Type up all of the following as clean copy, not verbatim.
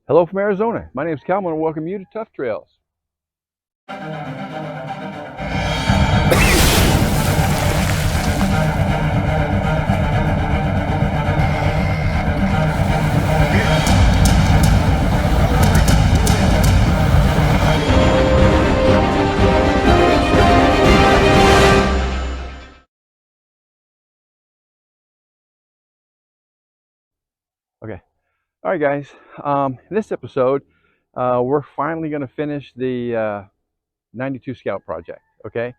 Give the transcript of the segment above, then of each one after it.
Hello from Arizona. My name is Cal. I want to welcome you to Tough Trails. Okay. All right, guys. In this episode, we're finally going to finish the 92 Scout project. Okay.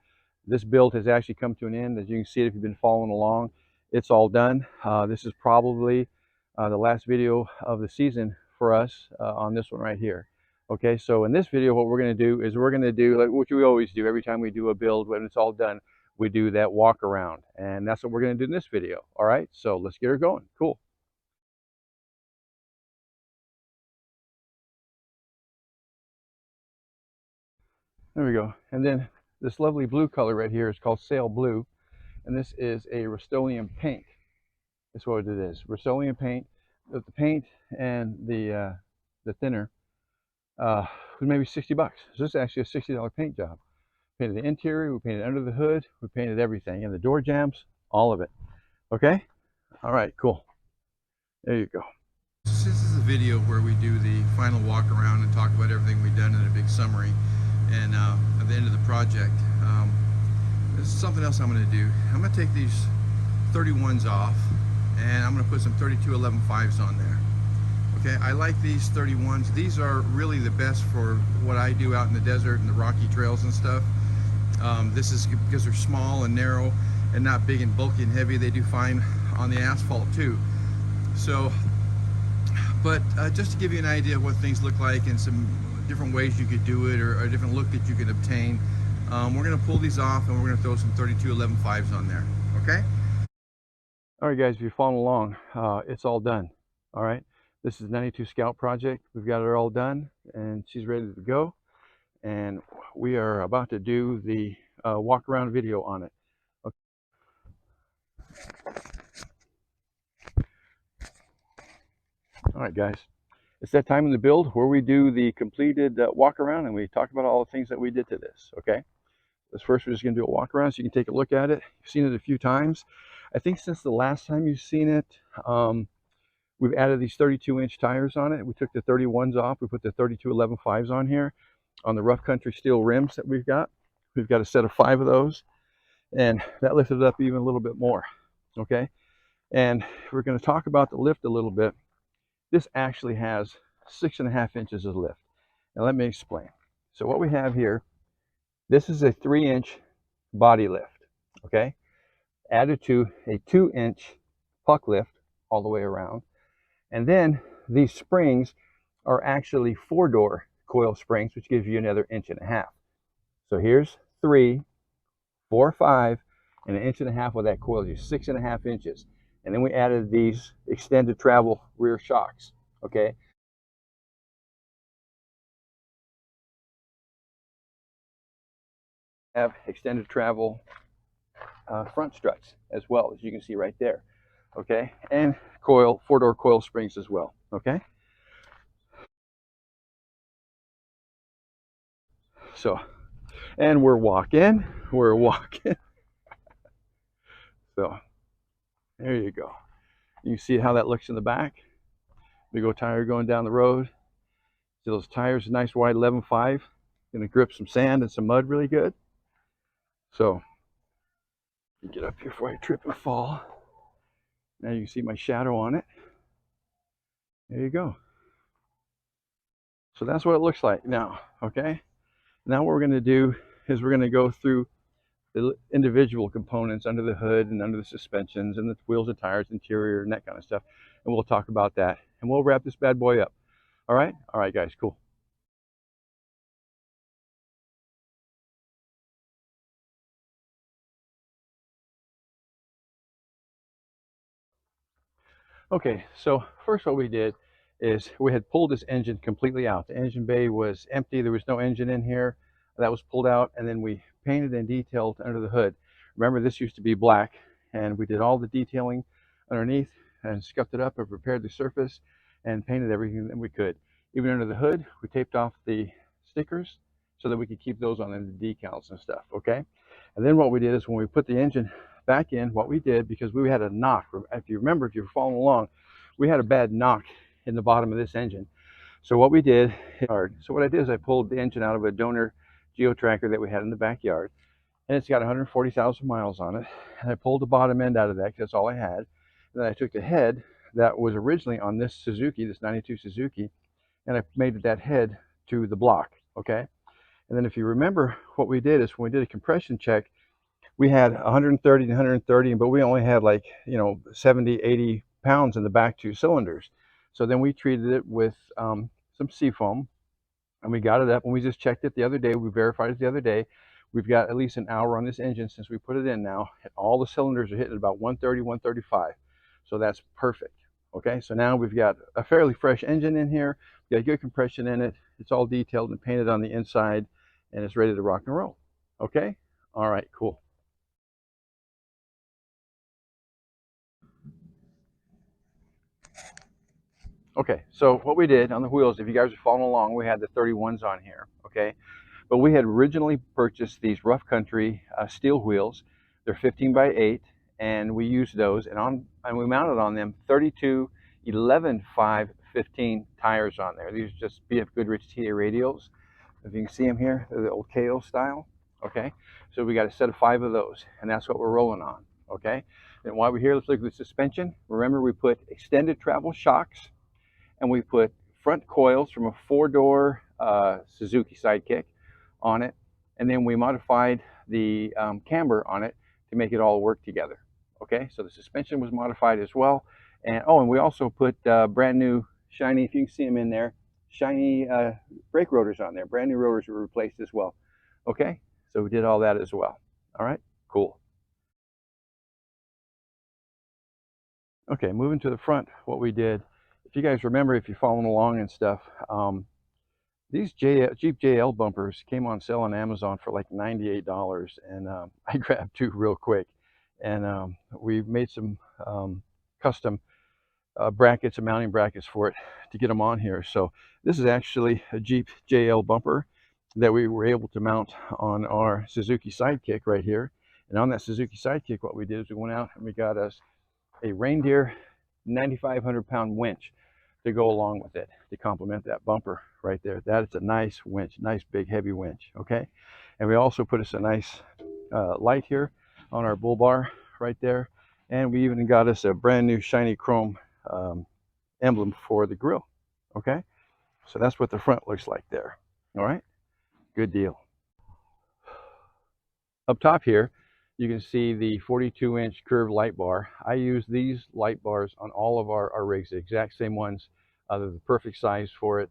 This build has actually come to an end. As you can see it if you've been following along, it's all done. This is probably the last video of the season for us on this one right here. Okay, so in this video, what we're going to do is we're going to do like what we always do every time we do a build. When it's all done, we do that walk around, and that's what we're going to do in this video. All right, so let's get her going. Cool. There we go. And then this lovely blue color right here is called sail blue, and this is a Rust-Oleum paint. That's what it is. Rust-Oleum paint. The paint and the thinner was maybe 60 bucks. So this is actually a $60 paint job. Painted the interior, we painted under the hood, we painted everything, and the door jambs, all of it. Okay? All right, cool. There you go. This is a video where we do the final walk around and talk about everything we've done in a big summary. And at the end of the project, this is something else I'm going to do. I'm going to take these 31s off, and I'm going to put some 3211.5s on there. Okay, I like these 31s. These are really the best for what I do out in the desert and the rocky trails and stuff. This is because they're small and narrow and not big and bulky and heavy. They do fine on the asphalt too. So, but just to give you an idea of what things look like and some different ways you could do it, or a different look that you could obtain, we're going to pull these off and we're going to throw some 3211.5s on there. Okay? All right, guys, if you're following along, it's all done. All right, this is 92 Scout project. We've got her all done, and she's ready to go. And we are about to do the walk around video on it. Okay. All right, guys, it's that time in the build where we do the completed walk around and we talk about all the things that we did to this. Okay, this first we're just going to do a walk around so you can take a look at it. You've seen it a few times. I think since the last time you've seen it, we've added these 32-inch tires on it. We took the 31s off. We put the 3211.5s on here on the rough country steel rims that we've got. We've got a set of 5 of those, and that lifted it up even a little bit more. Okay, and we're going to talk about the lift a little bit. This actually has 6.5 inches of lift. Now let me explain. So what we have here, this is a 3-inch body lift, okay, added to a 2-inch puck lift all the way around. And then these springs are actually 4-door coil springs, which gives you another 1.5 inches. So here's 3, 4, 5, and 1.5 inches of that coil is 6.5 inches. And then we added these extended travel rear shocks. Okay. Have extended travel front struts as well, as you can see right there. Okay, and coil 4-door coil springs as well. Okay. So, and we're walking. So there you go. You see how that looks in the back. Big old tire going down the road. See those tires, nice wide 11.5. Gonna grip some sand and some mud really good. So get up here before I trip and fall. Now you can see my shadow on it. There you go. So that's what it looks like now. Okay. Now what we're going to do is we're going to go through the individual components under the hood and under the suspensions and the wheels and tires, interior, and that kind of stuff. And we'll talk about that. And we'll wrap this bad boy up. All right? All right, guys, cool. Okay, so first what we did is we had pulled this engine completely out. The engine bay was empty. There was no engine in here. That was pulled out, and then we painted and detailed under the hood. Remember, this used to be black, and we did all the detailing underneath and scuffed it up and prepared the surface and painted everything that we could. Even under the hood, we taped off the stickers so that we could keep those on the decals and stuff, okay? And then what we did is when we put the engine back in, what we did, because we had a knock, if you remember, if you're following along, we had a bad knock in the bottom of this engine. So what we did, so what I did is I pulled the engine out of a donor geo tracker that we had in the backyard, and it's got 140,000 miles on it. And I pulled the bottom end out of that because that's all I had. And then I took the head that was originally on this Suzuki, this 92 Suzuki, and I made that head to the block, okay? And then if you remember, what we did is when we did a compression check, we had 130 and 130, but we only had like, 70, 80 pounds in the back two cylinders. So then we treated it with some seafoam, and we got it up, and we just checked it the other day. We verified it the other day. We've got at least an hour on this engine since we put it in now. All the cylinders are hitting about 130, 135. So that's perfect. Okay, so now we've got a fairly fresh engine in here. We've got good compression in it. It's all detailed and painted on the inside, and it's ready to rock and roll. Okay, all right, cool. Okay, so what we did on the wheels, if you guys are following along, we had the 31s on here, okay? But we had originally purchased these Rough Country steel wheels. They're 15 by 8, and we used those, and we mounted on them 32 11.5 15 tires on there. These are just BF Goodrich TA radials. If you can see them here, they're the old KO style, okay? So we got a set of 5 of those, and that's what we're rolling on, okay? And while we're here, let's look at the suspension. Remember, we put extended travel shocks, and we put front coils from a 4-door Suzuki Sidekick on it, and then we modified the camber on it to make it all work together. Okay, so the suspension was modified as well, and we also put brand new shiny, if you can see them in there, shiny brake rotors on there. Brand new rotors were replaced as well. Okay, so we did all that as well. All right, cool. Okay, moving to the front, what we did, if you guys remember, if you're following along and stuff, these Jeep JL bumpers came on sale on Amazon for like $98, and I grabbed 2 real quick, and we made some custom brackets and mounting brackets for it to get them on here. So this is actually a Jeep JL bumper that we were able to mount on our Suzuki Sidekick right here. And on that Suzuki Sidekick, what we did is we went out and we got us a reindeer 9,500-pound winch to go along with it to complement that bumper right there. That is a nice winch, nice big heavy winch, okay? And we also put us a nice light here on our bull bar right there, and we even got us a brand new shiny chrome emblem for the grill, okay? So that's what the front looks like there. All right, good deal. Up top here, you can see the 42-inch curved light bar. I use these light bars on all of our rigs, the exact same ones. They're the perfect size for it.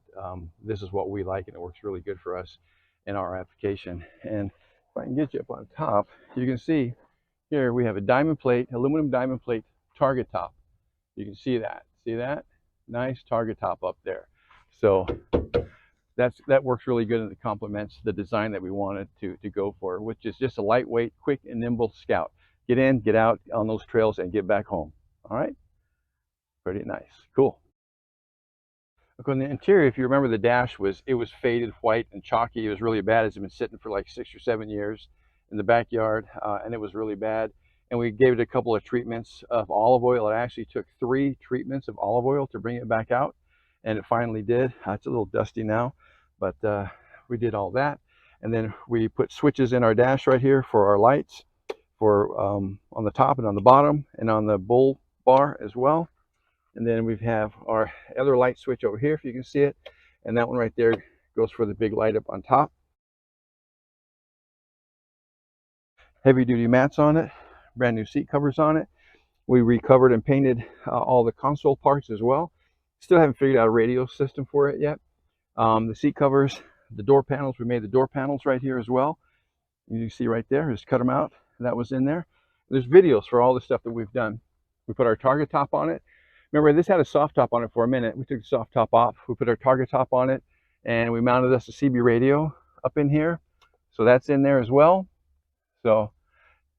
This is what we like, and it works really good for us in our application. And if I can get you up on top, you can see here we have a diamond plate, aluminum diamond plate target top. You can see that. See that? Nice target top up there. So that works really good, and it complements the design that we wanted to go for, which is just a lightweight, quick, and nimble Scout. Get in, get out on those trails, and get back home. All right? Pretty nice. Cool. Look, on the interior, if you remember, the dash was faded white and chalky. It was really bad. It's been sitting for like 6 or 7 years in the backyard, and it was really bad. And we gave it a couple of treatments of olive oil. It actually took 3 treatments of olive oil to bring it back out, and it finally did. It's a little dusty now, but we did all that. And then we put switches in our dash right here for our lights, for on the top and on the bottom, and on the bull bar as well. And then we have our other light switch over here, if you can see it, and that one right there goes for the big light up on top. Heavy duty mats on it, brand new seat covers on it. We recovered and painted all the console parts as well. Still haven't figured out a radio system for it yet. The seat covers, the door panels, we made the door panels right here as well. You can see right there, just cut them out. That was in there. There's videos for all the stuff that we've done. We put our target top on it. Remember, this had a soft top on it for a minute. We took the soft top off. We put our target top on it, and we mounted us a CB radio up in here. So that's in there as well. So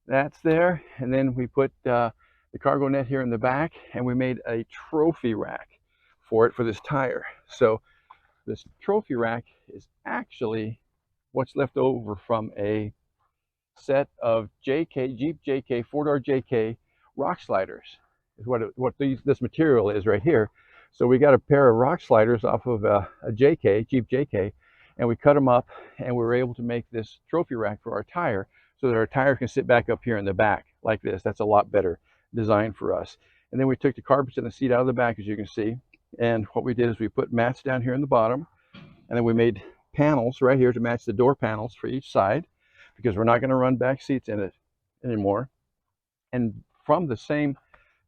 that's there. And then we put the cargo net here in the back, and we made a trophy rack for it for this tire. So this trophy rack is actually what's left over from a set of Jeep JK, 4-door JK rock sliders is what this material is right here. So we got a pair of rock sliders off of a JK, Jeep JK, and we cut them up, and we were able to make this trophy rack for our tire so that our tire can sit back up here in the back like this. That's a lot better design for us. And then we took the carpets and the seat out of the back, as you can see. And what we did is we put mats down here in the bottom, and then we made panels right here to match the door panels for each side, because we're not going to run back seats in it anymore. And from the same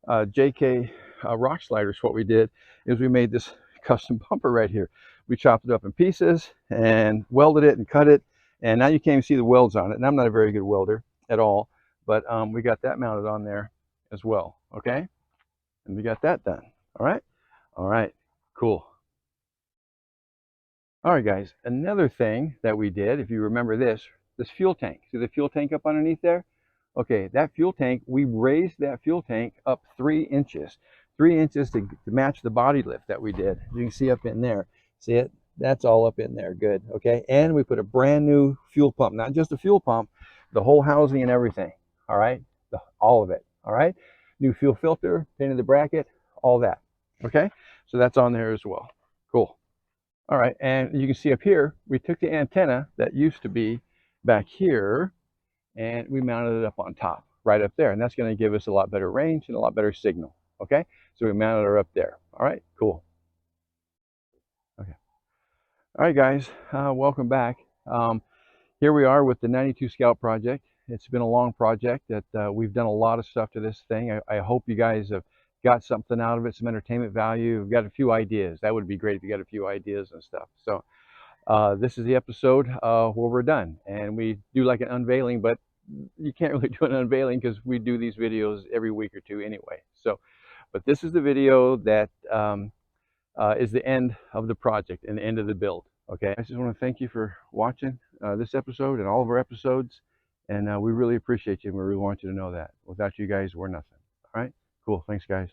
JK rock sliders, what we did is we made this custom bumper right here. We chopped it up in pieces and welded it and cut it, and now you can't even see the welds on it. And I'm not a very good welder at all, but we got that mounted on there as well. Okay, and we got that done. All right, cool. All right, guys, another thing that we did, if you remember this fuel tank. See the fuel tank up underneath there? Okay, that fuel tank, we raised that fuel tank up 3 inches. 3 inches to match the body lift that we did. You can see up in there. See it? That's all up in there. Good. Okay, and we put a brand new fuel pump, not just a fuel pump, the whole housing and everything. All right, all of it. All right, new fuel filter, painted the bracket, all that. Okay, so that's on there as well. Cool. All right, and you can see up here, we took the antenna that used to be back here, and we mounted it up on top, right up there. And that's going to give us a lot better range and a lot better signal. Okay, so we mounted her up there. All right, cool. Okay. All right, guys, welcome back. Here we are with the 92 Scout project. It's been a long project that we've done a lot of stuff to this thing. I hope you guys have got something out of it, some entertainment value. We've got a few ideas. That would be great if you got a few ideas and stuff. So this is the episode where we're done, and we do like an unveiling, but you can't really do an unveiling because we do these videos every week or two anyway. So, but this is the video that is the end of the project and the end of the build. Okay, I just want to thank you for watching this episode and all of our episodes, and we really appreciate you, and we really want you to know that. Without you guys, we're nothing. All right, cool. Thanks, guys.